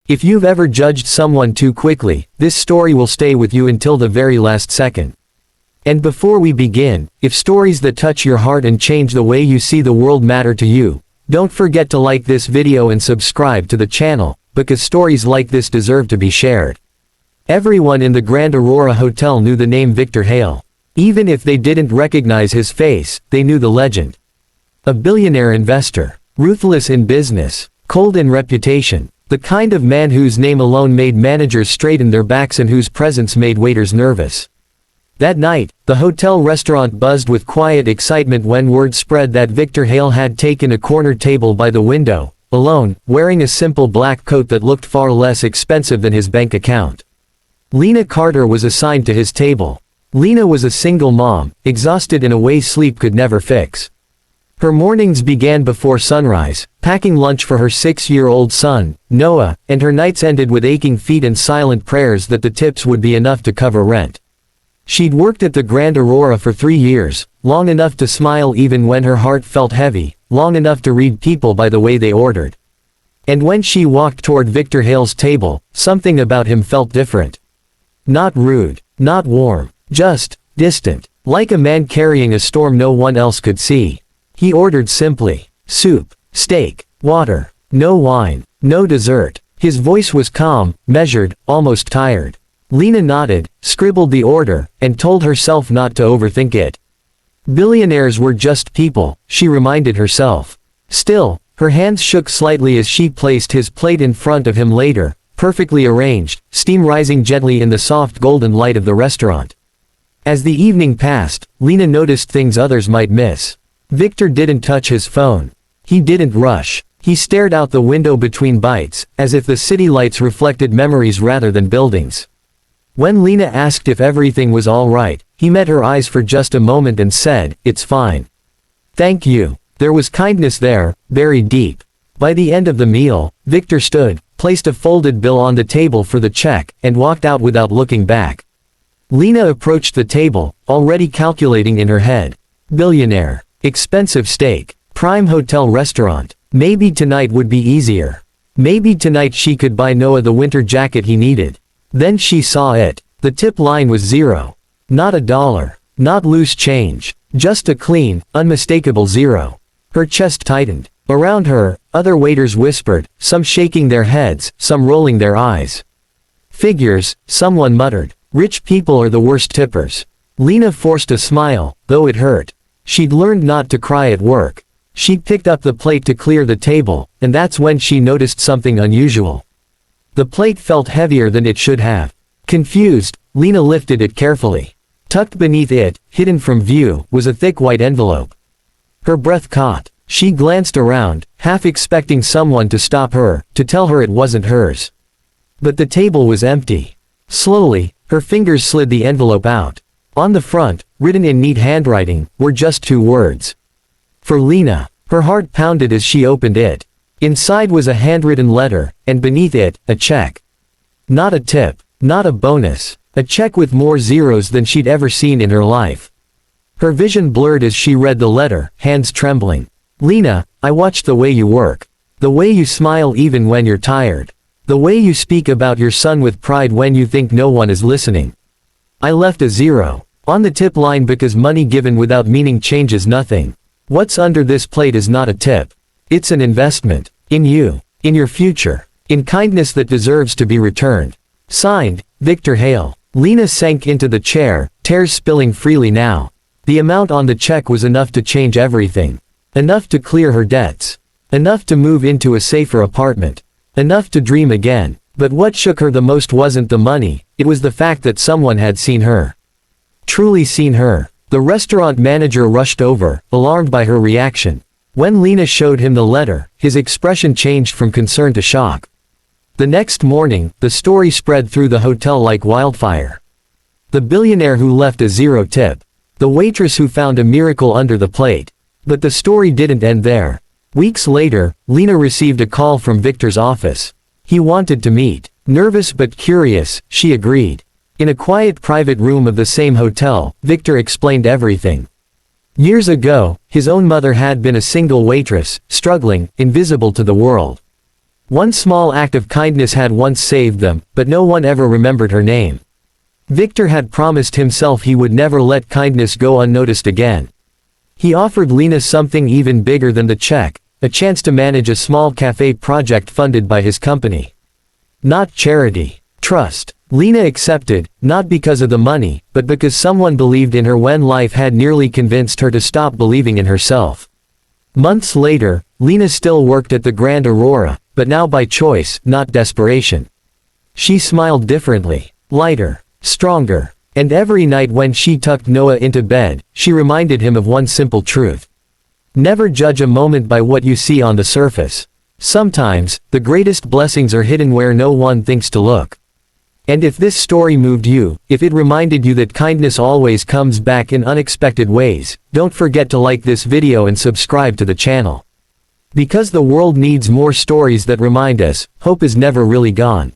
If you've ever judged someone too quickly, this story will stay with you until the very last second. And before we begin, if stories that touch your heart and change the way you see the world matter to you, don't forget to like this video and subscribe to the channel, because stories like this deserve to be shared. Everyone in the Grand Aurora Hotel knew the name Victor Hale. Even if they didn't recognize his face, they knew the legend. A billionaire investor, ruthless in business, cold in reputation, the kind of man whose name alone made managers straighten their backs and whose presence made waiters nervous. That night, the hotel restaurant buzzed with quiet excitement when word spread that Victor Hale had taken a corner table by the window, alone, wearing a simple black coat that looked far less expensive than his bank account. Lena Carter was assigned to his table. Lena was a single mom, exhausted in a way sleep could never fix. Her mornings began before sunrise, packing lunch for her 6-year-old son, Noah, and her nights ended with aching feet and silent prayers that the tips would be enough to cover rent. She'd worked at the Grand Aurora for 3 years, long enough to smile even when her heart felt heavy, long enough to read people by the way they ordered. And when she walked toward Victor Hale's table, something about him felt different. Not rude, not warm. Just distant, like a man carrying a storm no one else could see. He ordered simply, soup, steak, water, no wine, no dessert. His voice was calm, measured, almost tired. Lena nodded, scribbled the order, and told herself not to overthink it. Billionaires were just people, she reminded herself. Still, her hands shook slightly as she placed his plate in front of him later, perfectly arranged, steam rising gently in the soft golden light of the restaurant. As the evening passed, Lena noticed things others might miss. Victor didn't touch his phone. He didn't rush. He stared out the window between bites, as if the city lights reflected memories rather than buildings. When Lena asked if everything was all right, he met her eyes for just a moment and said, "It's fine. Thank you." There was kindness there, buried deep. By the end of the meal, Victor stood, placed a folded bill on the table for the check, and walked out without looking back. Lena approached the table, already calculating in her head. Billionaire. Expensive steak. Prime hotel restaurant. Maybe tonight would be easier. Maybe tonight she could buy Noah the winter jacket he needed. Then she saw it. The tip line was $0. Not $1. Not loose change. Just a clean, unmistakable $0. Her chest tightened. Around her, other waiters whispered, some shaking their heads, some rolling their eyes. Figures, someone muttered. Rich people are the worst tippers. Lena forced a smile, though it hurt. She'd learned not to cry at work. She picked up the plate to clear the table, and that's when she noticed something unusual. The plate felt heavier than it should have. Confused, Lena lifted it carefully. Tucked beneath it, hidden from view, was a thick white envelope. Her breath caught. She glanced around, half expecting someone to stop her, to tell her it wasn't hers. But the table was empty. Slowly, her fingers slid the envelope out. On the front, written in neat handwriting, were just 2 words. For Lena. Her heart pounded as she opened it. Inside was a handwritten letter, and beneath it, a check. Not a tip, not a bonus, a check with more zeros than she'd ever seen in her life. Her vision blurred as she read the letter, hands trembling. Lena, I watched the way you work. The way you smile even when you're tired. The way you speak about your son with pride when you think no one is listening. I left a $0 on the tip line because money given without meaning changes nothing. What's under this plate is not a tip. It's an investment. In you. In your future. In kindness that deserves to be returned. Signed, Victor Hale. Lena sank into the chair, tears spilling freely now. The amount on the check was enough to change everything. Enough to clear her debts. Enough to move into a safer apartment. Enough to dream again. But what shook her the most wasn't the money, it was the fact that someone had seen her. Truly seen her. The restaurant manager rushed over, alarmed by her reaction. When Lena showed him the letter, his expression changed from concern to shock. The next morning, the story spread through the hotel like wildfire. The billionaire who left a $0 tip. The waitress who found a miracle under the plate. But the story didn't end there. Weeks later, Lena received a call from Victor's office. He wanted to meet. Nervous but curious, she agreed. In a quiet private room of the same hotel, Victor explained everything. Years ago, his own mother had been a single waitress, struggling, invisible to the world. One small act of kindness had once saved them, but no one ever remembered her name. Victor had promised himself he would never let kindness go unnoticed again. He offered Lena something even bigger than the check, a chance to manage a small cafe project funded by his company. Not charity. Trust. Lena accepted, not because of the money, but because someone believed in her when life had nearly convinced her to stop believing in herself. Months later, Lena still worked at the Grand Aurora, but now by choice, not desperation. She smiled differently, lighter, stronger, and every night when she tucked Noah into bed, she reminded him of one simple truth. Never judge a moment by what you see on the surface. Sometimes, the greatest blessings are hidden where no one thinks to look. And if this story moved you, if it reminded you that kindness always comes back in unexpected ways, don't forget to like this video and subscribe to the channel. Because the world needs more stories that remind us, hope is never really gone.